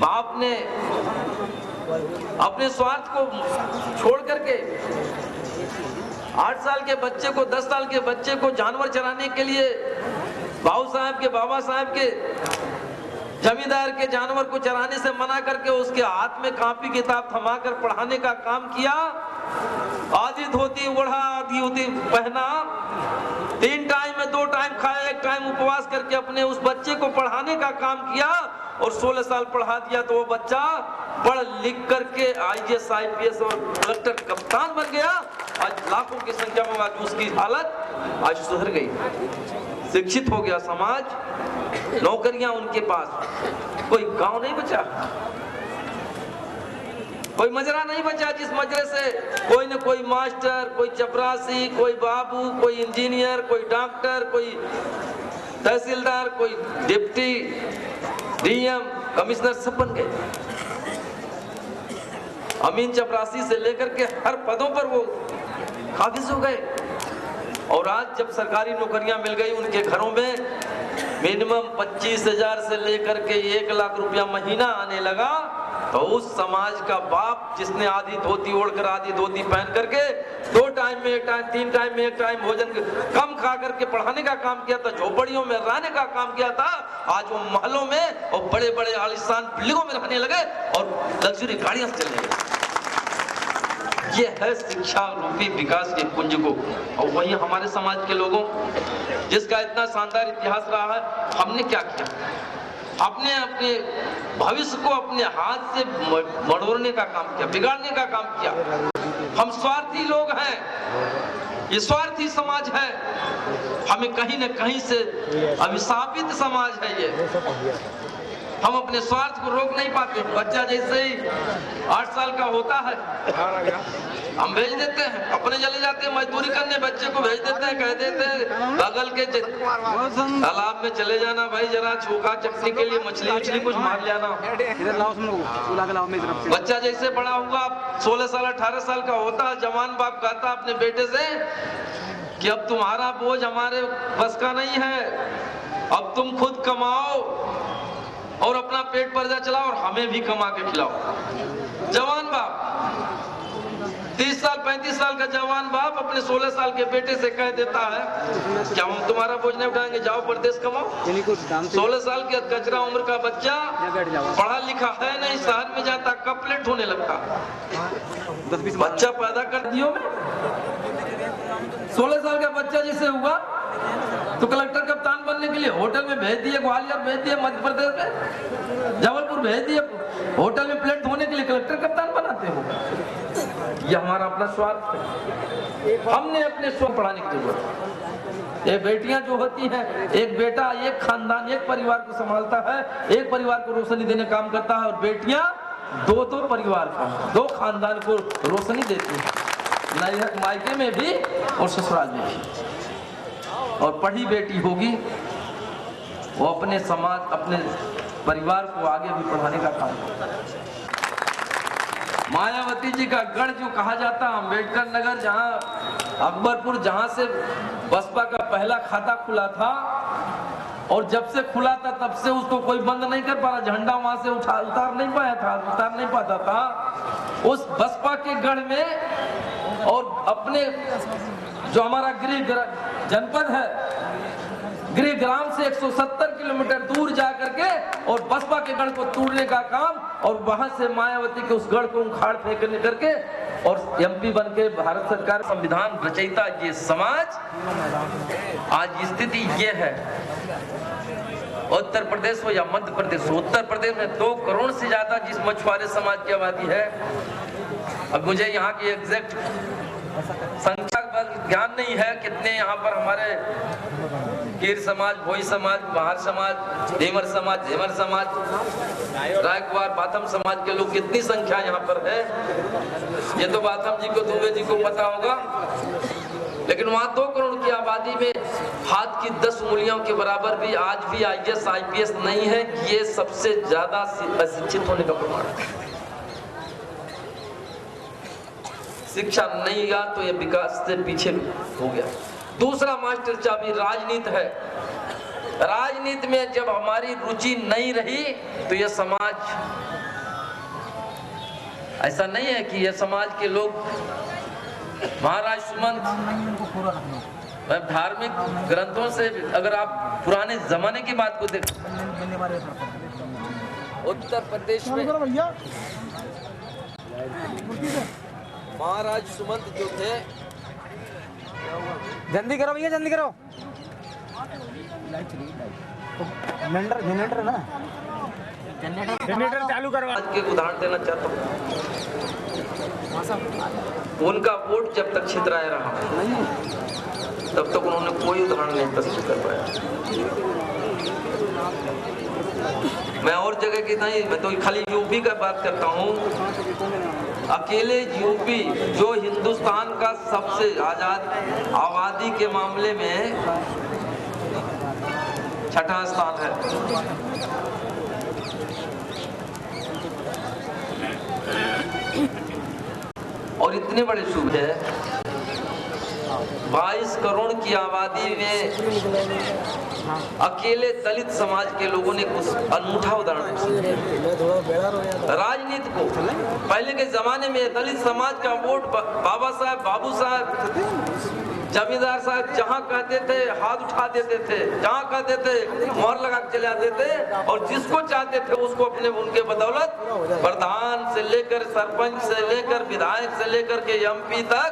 बाप ने अपने स्वार्थ को छोड़ करके 8 साल के बच्चे को, 10 साल के बच्चे को जानवर चराने के लिए बाबू साहब के, बाबा साहब के, जमींदार के जानवर को चराने से मना करके उसके हाथ में कॉपी किताब थमाकर पढ़ाने का काम किया। आधी धोती ओढ़ा, आधी धोती पहना, 3 टाइम में 2 टाइम खाया, 1 टाइम उपवास करके अपने उस बच्चे को पढ़ाने का काम किया और 16 साल पढ़ा दिया तो वो बच्चा पढ़ लिख करके IAS, IPS और कलेक्टर कप्तान बन गया। आज लाखों की संख्या में आज उसकी हालत आज सुधर गई, शिक्षित हो गया समाज, नौकरियां उनके पास। कोई गांव नहीं बचा, कोई मजरा नहीं बचा जिस मजरे से कोई न कोई मास्टर, कोई चपरासी, कोई बाबू, कोई इंजीनियर, कोई डॉक्टर, कोई तहसीलदार, कोई डिप्टी DM, कमिश्नर सब बन गए। अमीन चपरासी से लेकर के हर पदों पर वो काबिज हो गए। और आज जब सरकारी नौकरियां मिल गई, उनके घरों में मिनिमम 25,000 से लेकर के 1 लाख रुपया महीना आने लगा, तो उस समाज का बाप जिसने आधी धोती ओढ़कर, आधी धोती पहन करके 2 टाइम में 1 टाइम, 3 टाइम में 1 टाइम भोजन कम खा करके पढ़ाने का काम किया था, झोपड़ियों में रहने का काम किया था, आज वो महलों में और बड़े बड़े आलीशान बिल्डिंगों में रहने लगे और लग्जरी गाड़ियां चलने लगी। ये है शिक्षा रूपी विकास के कुंज को। और वही हमारे समाज के लोगों जिसका इतना शानदार इतिहास रहा है, हमने क्या किया? अपने अपने भविष्य को अपने हाथ से मड़ोड़ने का काम किया, बिगाड़ने का काम किया। हम स्वार्थी लोग हैं, ये स्वार्थी समाज है, हमें कहीं न कहीं से अभिशापित समाज है ये। हम अपने स्वार्थ को रोक नहीं पाते। बच्चा जैसे ही 8 साल का होता है हम भेज देते हैं, अपने चले जाते हैं मजदूरी करने, बच्चे को भेज देते हैं, कह देते हैं बगल के तालाब में चले जाना भाई, जरा चोखा चटनी के लिए मछली कुछ मार लेना। बच्चा जैसे बड़ा हुआ, 16 साल 18 साल का होता है, जवान बाप कहता अपने बेटे से कि अब तुम्हारा बोझ हमारे बस का नहीं है, अब तुम खुद कमाओ और अपना पेट पर्दा चलाओ और हमें भी कमा के खिलाओ। जवान बाप, 30 साल 35 साल का जवान बाप अपने 16 साल के बेटे से कह देता है क्या हम तुम्हारा बोझ नहीं उठाएंगे, जाओ परदेश कमाओ। 16 साल के कचरा उम्र का बच्चा पढ़ा लिखा है नहीं, शहर में जाता कपलेट होने लगता। बच्चा पैदा कर दियो में 16 साल का बच्चा जैसे हुआ तो कलेक्टर कप्तान बनने के लिए होटल में भेज दिए, ग्वालियर भेज दिए, मध्य प्रदेश में जबलपुर भेज दिए, होटल में प्लेट धोने के लिए कलेक्टर कप्तान बनाते हो। ये हमारा अपना स्वार्थ है। हमने अपने स्वार्थ बढ़ाने की जरूरत है। ये बेटियां जो होती हैं, एक बेटा एक खानदान एक परिवार को संभालता है, एक परिवार को रोशनी देने काम करता है, और बेटियां 2 परिवार का, 2 खानदान को रोशनी देती है, मायके में भी और ससुराल में भी। और पढ़ी बेटी होगी वो अपने समाज, अपने परिवार को आगे भी बढ़ाने का काम करता है। मायावती जी का गढ़ जो कहा जाता है, अम्बेडकर नगर, जहां अकबरपुर, जहां से बसपा का पहला खाता खुला था, और जब से खुला था तब से उसको कोई बंद नहीं कर पा रहा, झंडा वहां से उतार नहीं पाता था। उस बसपा के गढ़ में और अपने जो हमारा गृह जनपद है, गृह ग्राम से 170 किलोमीटर दूर जा करके और बसपा के गढ़ को तोड़ने का काम, और वहां से मायावती के उस गढ़ को उखाड़ फेंकने करके और MP बन के भारत सरकार संविधान रचयिता ये समाज, आज स्थिति ये है। उत्तर प्रदेश हो या मध्य प्रदेश हो, उत्तर प्रदेश में 2 करोड़ से ज्यादा जिस मछुआरे समाज की आबादी है। अब मुझे यहाँ की एग्जैक्ट संख्या का ध्यान नहीं है, कितने यहाँ पर हमारे कीर समाज, भोई समाज, महार समाज, देवर समाज, झेमर समाज, रायकवार, बाथम समाज के लोग कितनी संख्या यहाँ पर है, ये तो बाथम जी को, दुबे जी को पता होगा। लेकिन वहाँ 2 करोड़ की आबादी में हाथ की 10 उंगलियों के बराबर भी आज भी IAS IPS नहीं है। ये सबसे ज्यादा अशिक्षित होने का प्रमाण है। शिक्षा नहीं गया तो ये विकास से पीछे हो गया। दूसरा मास्टर चाबी राजनीति है। राजनीति में जब हमारी रुचि नहीं रही तो यह समाज, ऐसा नहीं है कि यह समाज के लोग, महाराज सुमंत धार्मिक ग्रंथों से अगर आप पुराने जमाने की बात को देखें, उत्तर प्रदेश में महाराज सुमंत जो थे, जल्दी करो भैया, जल्दी करो। जनरेटर है ना, जनरेटर चालू करवा। आज के उदाहरण देना चाहता हूँ, उनका वोट जब तक छितराया रहा तब तक उन्होंने कोई उदाहरण नहीं प्रस्तुत कर पाया। मैं और जगह की नहीं, मैं तो खाली यूपी का बात करता हूँ। अकेले यूपी जो हिंदुस्तान का सबसे आजाद आबादी के मामले में छठा स्थान है। और इतने बड़े सूबे 22 करोड़ की आबादी में अकेले दलित समाज के लोगों ने कुछ अनूठा उदाहरण। राजनीति को पहले के जमाने में दलित समाज का वोट बाबा साहब, बाबू साहब, जमींदार साहब जहां कहते थे हाथ उठा देते थे, जहां कहते थे मोहर लगा के चले आते थे, और जिसको चाहते थे उसको अपने उनके बदौलत प्रधान से लेकर सरपंच से लेकर विधायक से लेकर के एमपी तक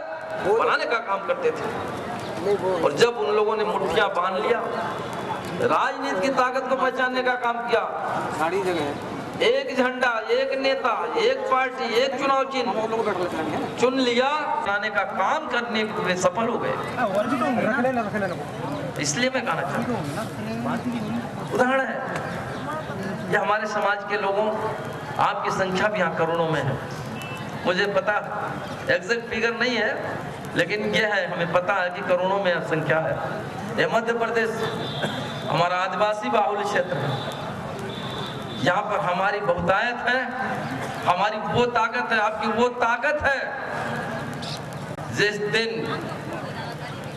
बनाने का काम करते थे। और जब उन लोगों ने मुट्ठियां बांध लिया, राजनीति की ताकत को पहचानने का काम किया, सारी जगह एक झंडा, एक नेता, एक पार्टी, एक चुनाव चिन्ह चुन लिया, बनाने का काम करने में सफल हो गए। इसलिए मैं कहना चाहता हूँ, उदाहरण है ये हमारे समाज के लोगों, आपकी संख्या भी यहाँ करोड़ों में है। मुझे पता एग्जैक्ट फिगर नहीं है, लेकिन ये है, हमें पता है कि करोड़ों में संख्या है। ये मध्य प्रदेश हमारा आदिवासी बाहुल्य क्षेत्र है। यहाँ पर हमारी बहुतायत है, हमारी वो ताकत है, आपकी वो ताकत है। जिस दिन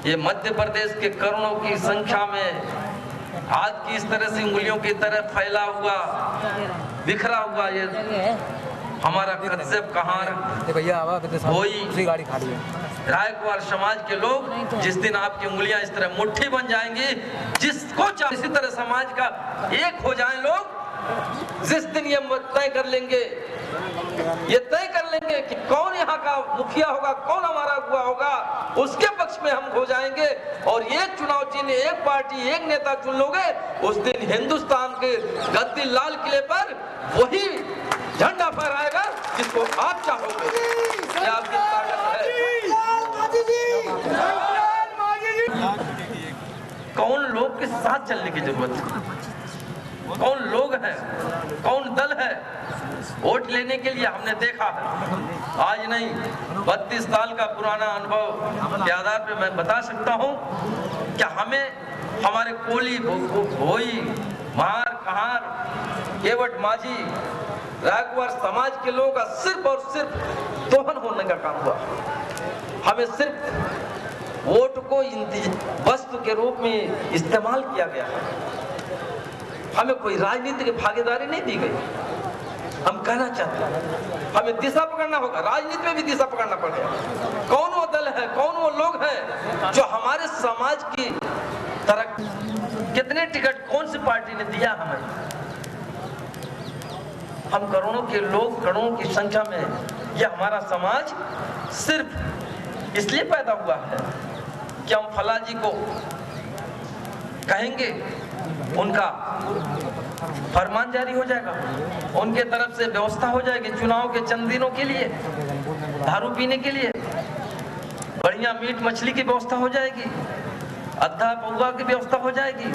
ये मध्य प्रदेश के करोड़ों की संख्या में आज की इस तरह से उंगलियों की तरह फैला हुआ, बिखरा हुआ ये हमारा कत्सेब कहार भोई गाड़ी खड़ी है, रायकवार समाज के लोग, जिस दिन आपकी उंगलियां इस तरह मुट्ठी बन जाएंगी, जिसको इसी तरह समाज का एक हो जाए लोग, जिस दिन ये तय कर लेंगे, ये तय कर लेंगे कि कौन यहाँ का मुखिया होगा, कौन हमारा अगुवा होगा, उसके पक्ष में हम हो जाएंगे और एक चुनाव चिन्ह, एक पार्टी, एक नेता चुन लोगे, उस दिन हिंदुस्तान के गद्दी लाल किले पर वही झंडा फहराएगा जिसको आप चाहोगे। ये आपकी ताकत है। कौन लोग के साथ चलने की जरूरत है, कौन लोग हैं, कौन दल है। वोट लेने के लिए हमने देखा है, आज नहीं 32 साल का पुराना अनुभव के आधार पर मैं बता सकता हूं कि हमें हमारे कोली, भोई, महार, कहार, केवट, माझी, रायकवार समाज के लोगों का सिर्फ और सिर्फ दोहन होने का काम हुआ। हमें सिर्फ वोट को वस्तु के रूप में इस्तेमाल किया गया, हमें कोई राजनीति की भागीदारी नहीं दी गई। हम कहना चाहते हैं हमें दिशा पकड़ना होगा, राजनीति में भी दिशा पकड़ना पड़ेगा। कौन वो दल है, कौन वो लोग हैं जो हमारे समाज की तरह, कितने टिकट कौन सी पार्टी ने दिया हमें। हम करोड़ों के लोग, करोड़ों की संख्या में यह हमारा समाज सिर्फ इसलिए पैदा हुआ है कि हम फला जी को कहेंगे, उनका फरमान जारी हो जाएगा, उनके तरफ से व्यवस्था हो जाएगी चुनाव के चंद दिनों के लिए, दारू पीने के लिए बढ़िया मीट मछली की व्यवस्था हो जाएगी, अद्धा पौवा की व्यवस्था हो जाएगी,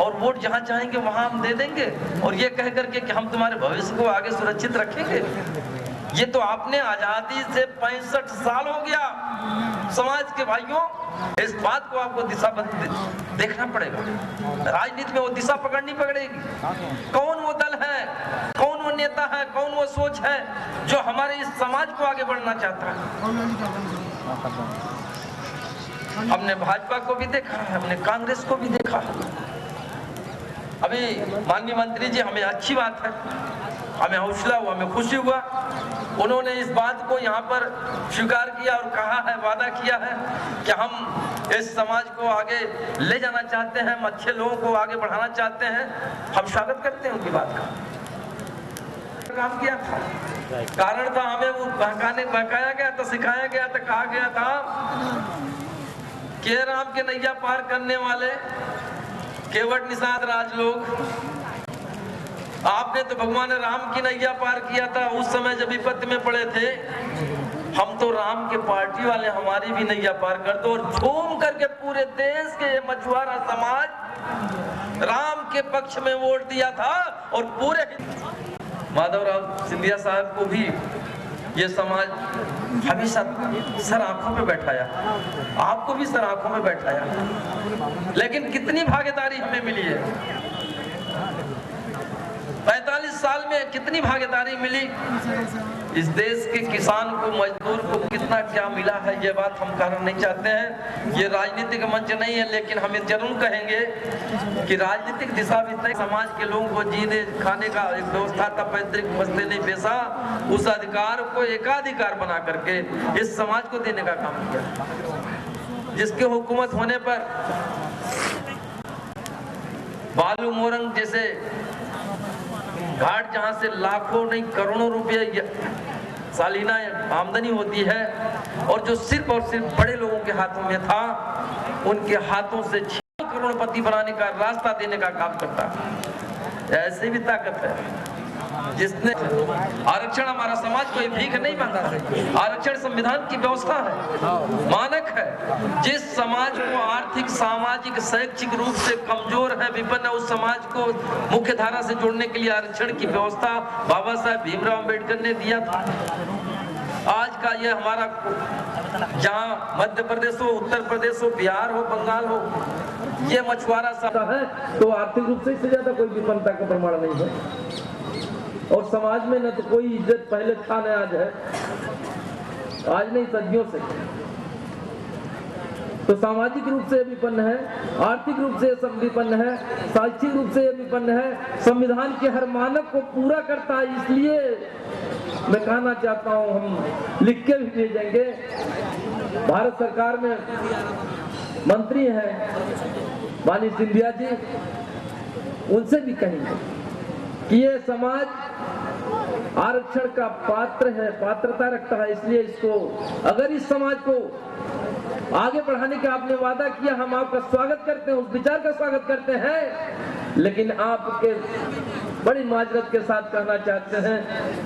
और वोट जहां चाहेंगे वहां हम दे देंगे, और ये कह करके कि हम तुम्हारे भविष्य को आगे सुरक्षित रखेंगे। ये तो आपने आजादी से 65 साल हो गया। समाज के भाइयों, इस बात को आपको दिशाबद्ध देखना पड़ेगा। राजनीति में वो दिशा पकड़नी पड़ेगी। कौन वो दल है, कौन वो नेता है, कौन वो सोच है जो हमारे इस समाज को आगे बढ़ना चाहता है। हमने भाजपा को भी देखा है, हमने कांग्रेस को भी देखा है। अभी माननीय मंत्री जी, हमें अच्छी बात है, हमें हौसला हुआ, हमें खुशी हुआ, उन्होंने इस बात को यहाँ पर स्वीकार किया और कहा है, वादा किया है कि हम इस समाज को आगे ले जाना चाहते हैं, हम अच्छे लोगों को आगे बढ़ाना चाहते हैं। हम स्वागत करते हैं उनकी बात का। काम किया था, कारण था हमें वो बहकाया गया था, सिखाया गया था, कहा गया था कि राम के नैया पार करने वाले केवट निषाद राज लोग, आपने तो भगवान राम की नैया पार किया था उस समय जब विपत्ति में पड़े थे। हम तो राम के पार्टी वाले हमारी भी नैया पार कर दो। और झूम करके पूरे देश के मछुआरा समाज राम के पक्ष में वोट दिया था और पूरे माधवराव सिंधिया साहब को भी ये समाज हमेशा सर आंखों में बैठाया, आपको भी सर आंखों में बैठाया। लेकिन कितनी भागीदारी हमें मिली है 45 साल में, कितनी भागीदारी मिली इस देश के किसान को, मजदूर को कितना क्या मिला है, ये बात हम कहना नहीं चाहते हैं। ये राजनीतिक मंच नहीं है, लेकिन हम जरूर कहेंगे कि राजनीतिक दिशा भी तय, समाज के लोगों को जीने खाने का एक व्यवस्था था, पैतृक बस्ते नहीं पेशा, उस अधिकार को एकाधिकार बना करके इस समाज को देने का काम किया। जिसके हुकूमत होने पर बालू मोरंग जैसे घाट, जहां से लाखों नहीं करोड़ों रुपए सालाना आमदनी होती है, और जो सिर्फ और सिर्फ बड़े लोगों के हाथों में था, उनके हाथों से 6 करोड़पति बनाने का रास्ता देने का काम करता है। ऐसी भी ताकत है जिसने आरक्षण, हमारा समाज कोई भीख नहीं मांगा है, आरक्षण संविधान की व्यवस्था है, मानक है। जिस समाज को आर्थिक, सामाजिक, शैक्षिक रूप से कमजोर है, विपन्न है, उस समाज को मुख्य धारा से जोड़ने के लिए आरक्षण की व्यवस्था बाबा साहब भीमराव अम्बेडकर ने दिया था। आज का ये हमारा, जहाँ मध्य प्रदेश हो, उत्तर प्रदेश हो, बिहार हो, बंगाल हो, ये मछुआरा समाज है, तो आर्थिक रूप से इससे ज्यादा कोई विपन्नता का प्रमाण नहीं है। और समाज में न तो कोई इज्जत पहले था न आज है, आज नहीं सदियों से। तो सामाजिक रूप से विपन्न है, आर्थिक रूप से विपन्न है, शैक्षिक रूप से विपन्न है, संविधान के हर मानक को पूरा करता है। इसलिए मैं कहना चाहता हूं, हम लिख के भी भेजेंगे, भारत सरकार में मंत्री हैं माननीय सिंधिया जी, उनसे भी कहेंगे कि ये समाज आरक्षण का पात्र है, पात्रता रखता है। इसलिए इसको, अगर इस समाज को आगे बढ़ाने का आपने वादा किया, हम आपका स्वागत करते हैं, उस विचार का स्वागत करते हैं। लेकिन आपके बड़ी माजरत के साथ कहना चाहते हैं,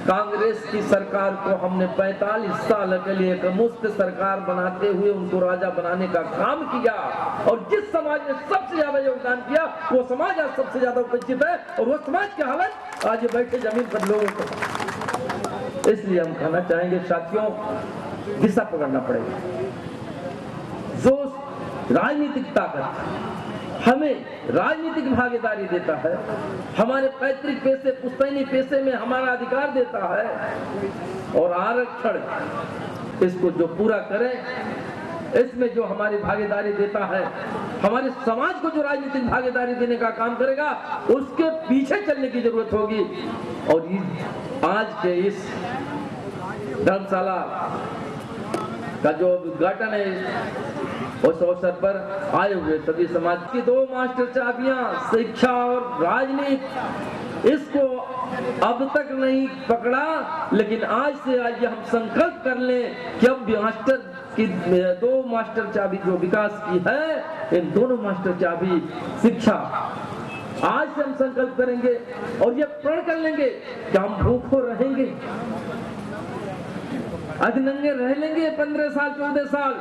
कांग्रेस की सरकार को हमने 45 साल के लिए एक मुफ्त सरकार बनाते हुए उनको राजा बनाने का काम किया, और जिस समाज ने सबसे ज्यादा योगदान किया वो समाज आज सबसे ज्यादा उपस्थित है, और वो समाज की हालत आज बैठे जमीन पर लोगों को। इसलिए हम कहना चाहेंगे साथियों, दिशा पकड़ना पड़ेगा। जो राजनीतिक ताकत हमें राजनीतिक भागीदारी देता है, हमारे पैतृक पैसे, पुश्तैनी पैसे में हमारा अधिकार देता है, और आरक्षण इसको जो पूरा करे, इसमें जो हमारी भागीदारी देता है, हमारे समाज को जो राजनीतिक भागीदारी देने का काम करेगा, उसके पीछे चलने की जरूरत होगी। और आज के इस धर्मशाला का जो उद्घाटन है, उस अवसर पर आए हुए सभी समाज की 2 मास्टर चाबियां, शिक्षा और राजनीति, इसको अब तक नहीं पकड़ा, लेकिन आज से आज हम संकल्प कर लें कि अब मास्टर की 2 मास्टर चाबी जो विकास की है, इन दोनों मास्टर चाबी शिक्षा, आज से हम संकल्प करेंगे और ये प्रण कर लेंगे कि हम भूखों रहेंगे, अधनंगे रह लेंगे 15 साल 14 साल,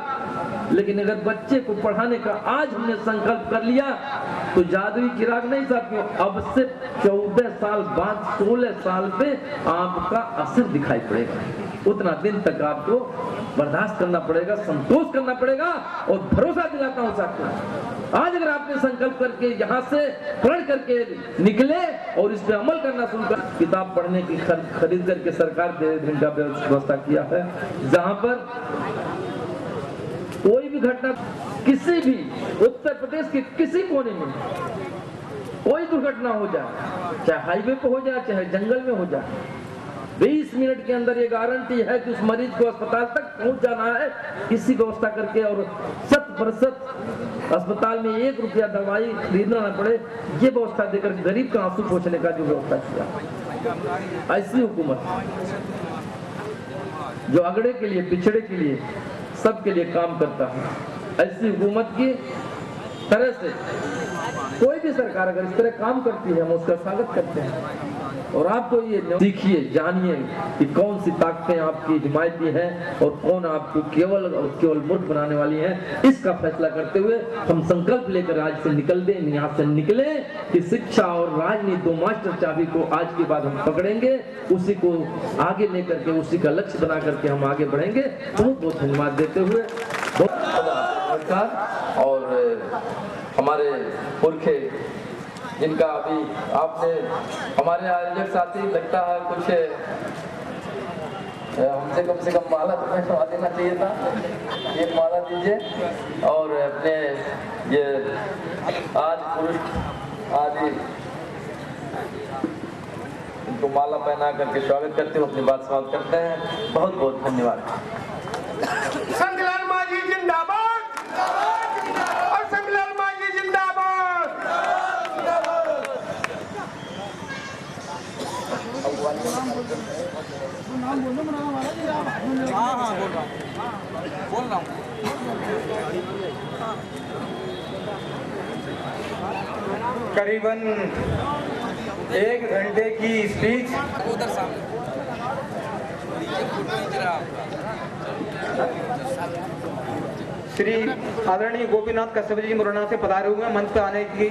लेकिन अगर बच्चे को पढ़ाने का आज हमने संकल्प कर लिया तो जादुई चिराग नहीं साथियों, अब से 14 साल बाद 16 साल पे आपका असर दिखाई पड़ेगा। उतना दिन तक आपको बर्दाश्त करना पड़ेगा, संतोष करना पड़ेगा, और भरोसा दिलाता हूं साथियों, आज अगर आपने संकल्प करके यहाँ से प्रण करके निकले और इस पे अमल करना शुरू कर, किताब पढ़ने की खरीद करके सरकार ने का व्यवस्था किया है, जहां पर कोई भी घटना किसी भी उत्तर प्रदेश के किसी कोने में कोई दुर्घटना हो जाए, चाहे हाईवे पे हो जाए चाहे जंगल में हो जाए, 20 मिनट के अंदर ये गारंटी है कि उस मरीज को अस्पताल तक पहुंच जाना है, किसी व्यवस्था करके, और 100% अस्पताल में 1 रुपया दवाई खरीदना न पड़े, ये व्यवस्था देकर गरीब का आंसू पोंछने का जो व्यवस्था किया। ऐसी हुकूमत जो अगड़े के लिए, पिछड़े के लिए, सबके लिए काम करता है, ऐसी हुकूमत की तरह से कोई भी सरकार अगर इस तरह काम करती है, हम उसका स्वागत करते हैं। और आपको ये सीखिए, जानिए कि कौन सी ताकतें आपकी हिमायती हैं और कौन आपको केवल और केवल मूर्ख बनाने वाली हैं। इसका फैसला करते हुए हम संकल्प लेकर आज से निकल दें, यहाँ से निकले कि शिक्षा और राजनीति, 2 मास्टर चाबी को आज के बाद हम पकड़ेंगे, उसी को आगे लेकर के, उसी का लक्ष्य बना करके हम आगे बढ़ेंगे। बहुत बहुत धन्यवाद देते हुए और हमारे पुरखे जिनका अभी आपने, हमारे आयोजक साथी लगता है कुछ हमसे कम से कम माला तो पहनवा देना चाहिए था, एक माला दीजिए और अपने ये आज पुरुष आदि इनको माला पहना करके स्वागत करते हुए अपनी बात समाप्त करते हैं। बहुत बहुत धन्यवाद। संगलाल मांझी जिंदाबाद और संगलाल मांझी जिंदाबाद। बोल रहा हूँ। करीबन 1 घंटे की स्पीच उधर सामने श्री आदरणीय गोपीनाथ कश्यप जी मुरैना से पधारे हुए हैं। मंच पर आने की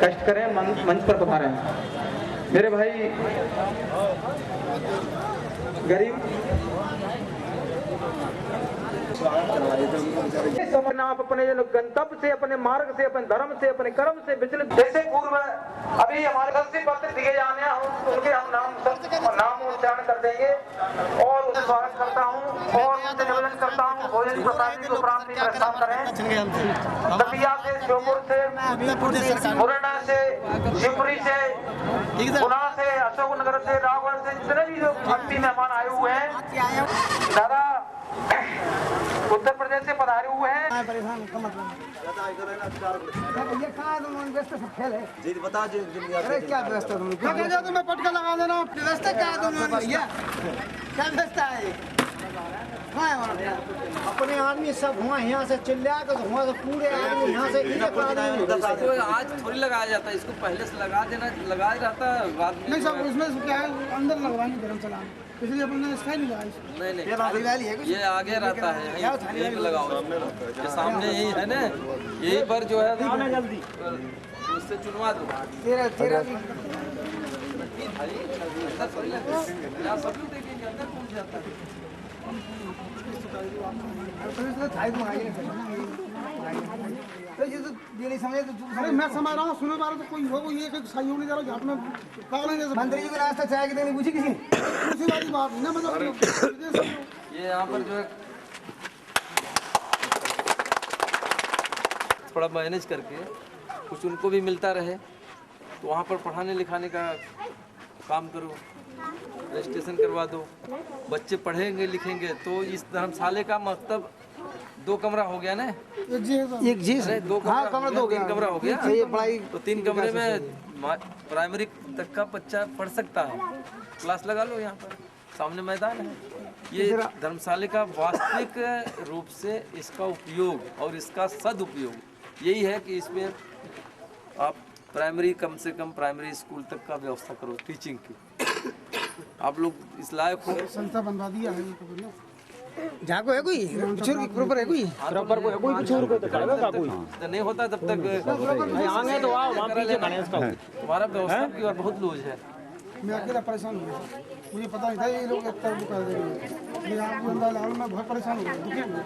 कष्ट करें, मंच पर पधारे हैं। मेरे भाई गरीब आप अपने गंतव्य से, अपने मार्ग से, अपने धर्म से, अपने कर्म से विचलित, जैसे पूर्व अभी हमारे 10 पत्र दिए जाने हैं, उनके हम नाम उच्चारण कर देंगे और उनसे स्वागत करता हूँ और उनसे निवेदन करता हूँ भोजन प्रसाद को प्राप्ति प्रस्ताव करें। दतिया से, श्योपुर से, मुरैना से, शिवपुरी से, गुना से, अशोकनगर से, रावगढ़ से, जितने भी जो भक्ति मेहमान आए हुए हैं, दादा उत्तर प्रदेश से पधारे हुए हैं। क्या व्यवस्था तुम्हें पटका लगा देना, व्यवस्था क्या है तुम्हें भैया, क्या व्यवस्था है? अपने आदमी सब हुआ यहाँ से चिल्ला कर, हुआ से पूरे आदमी यहाँ से आज थोड़ी लगाया जाता है, इसको पहले से लगा देना, लगाया जाता है बाद में। नहीं सब इसमें क्या है, अंदर लगवाएंगे धर्मशाला, इसलिए अपने स्थायी नहीं लगाया। नहीं ये आगे रहता है, यहीं पे लगाओ, ये सामने यही है ना, यही पर जो है जल्दी उससे चुनवा दो। तेरा सब लोग देखेंगे अंदर पहुंच जाता है। अरे मैं समझ रहा हूँ, सुनो बार तो कोई होगा, ये सहयोग नहीं दे रहा, घाट में पागल नहीं। मंत्री जी को नाश्ता चाय की देनी पूछी किसी, उसी वाली बात है ना, मतलब ये यहाँ पर जो है थोड़ा मैनेज करके कुछ उनको भी मिलता रहे, तो वहाँ पर पढ़ाने लिखाने का काम करो, रजिस्ट्रेशन करवा दो, बच्चे पढ़ेंगे लिखेंगे। तो इस धर्मशाले का मतलब 2 कमरा हो गया ना, एक जी अरे 2 कमरा, 3 कमरा हो गया। तो 3 कमरे में प्राइमरी तक का बच्चा पढ़ सकता है, क्लास लगा लो यहाँ पर, सामने मैदान है। ये धर्मशाले का वास्तविक रूप से इसका उपयोग और इसका सदुपयोग यही है कि इसमें आप प्राइमरी, कम से कम प्राइमरी स्कूल तक का व्यवस्था करो टीचिंग की। आप लोग इस लायक हो, संस्था बनवा दिया है। जाको है कोई प्रॉपर है, कोई प्रॉपर को है, कोई कुछ और को तो करेगा कोई नहीं होता तब तक आगे तो आओ, वहाँ पीछे गणेश का तुम्हारा व्यवस्था की और बहुत लूज है। मैं अकेला परेशान हूँ, मुझे पता नहीं था ये लोग एक तरफ कर देंगे, मैं बहुत परेशान हूँ, दुखी हूँ।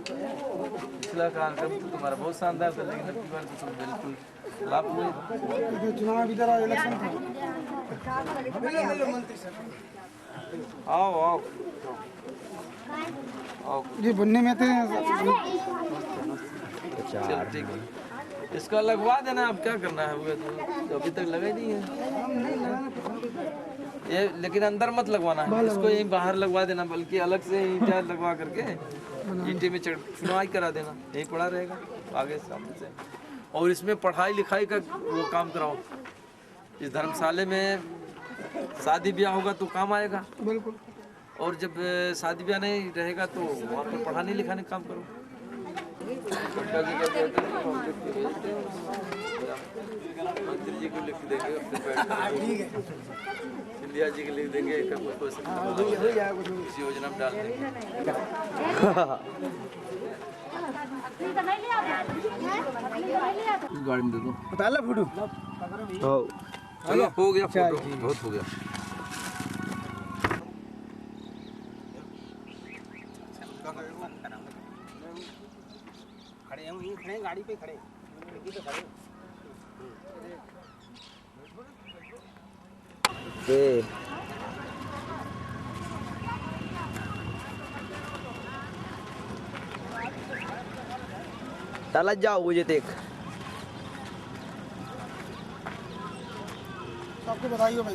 पिछला कार्यक्रम तो तुम्हारा बहुत शानदार था, लेकिन अब की बार तो तुम बिल्कुल लाभ हुए। चुनाव भी जरा इलेक्शन था। आओ आओ आओ, ये बनने में थे। चल ठीक है। इसका लगवा देना, अब क्या करना है, तो अभी तक लगा ही नहीं है ये, लेकिन अंदर मत लगवाना है इसको, यहीं बाहर लगवा देना, बल्कि अलग से ईंटा लगवा करके ईंटे में चुनाई करा देना, यहीं पड़ा रहेगा आगे सामने से। और इसमें पढ़ाई लिखाई का वो काम कराओ, इस धर्मशाला में शादी ब्याह होगा तो काम आएगा बिल्कुल। और जब शादी ब्याह नहीं रहेगा तो वहाँ पर पढ़ाने लिखाने का काम करो। मंत्री जी को लिख देंगे, सिंधिया जी को लिख देंगे, इस योजना में डाल देंगे। गाड़ी में दे दो, पहला फोटो चलो हो गया फोटो, बहुत हो गया। खड़े हैं, खड़े गाड़ी पे खड़े चला जाओ मुझे देख। सबको बताइए भाई।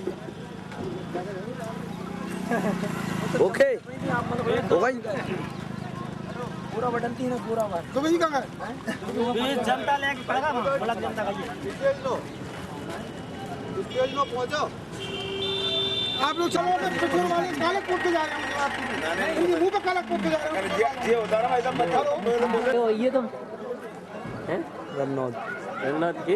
ओके हो गई पूरा बटन तीन है पूरा बार तो भाई कहाँ है जनता लेके पड़ेगा बड़ा जनता का स्टेज में पहुंचो आप लोग। चलो पेट्रोल वाले काले कोट पे जा रहे हैं, आप मुंह पे काला कोट पे जा रहे हैं। ये होता है ना भाई साहब, ये तो हैं रन्नौत की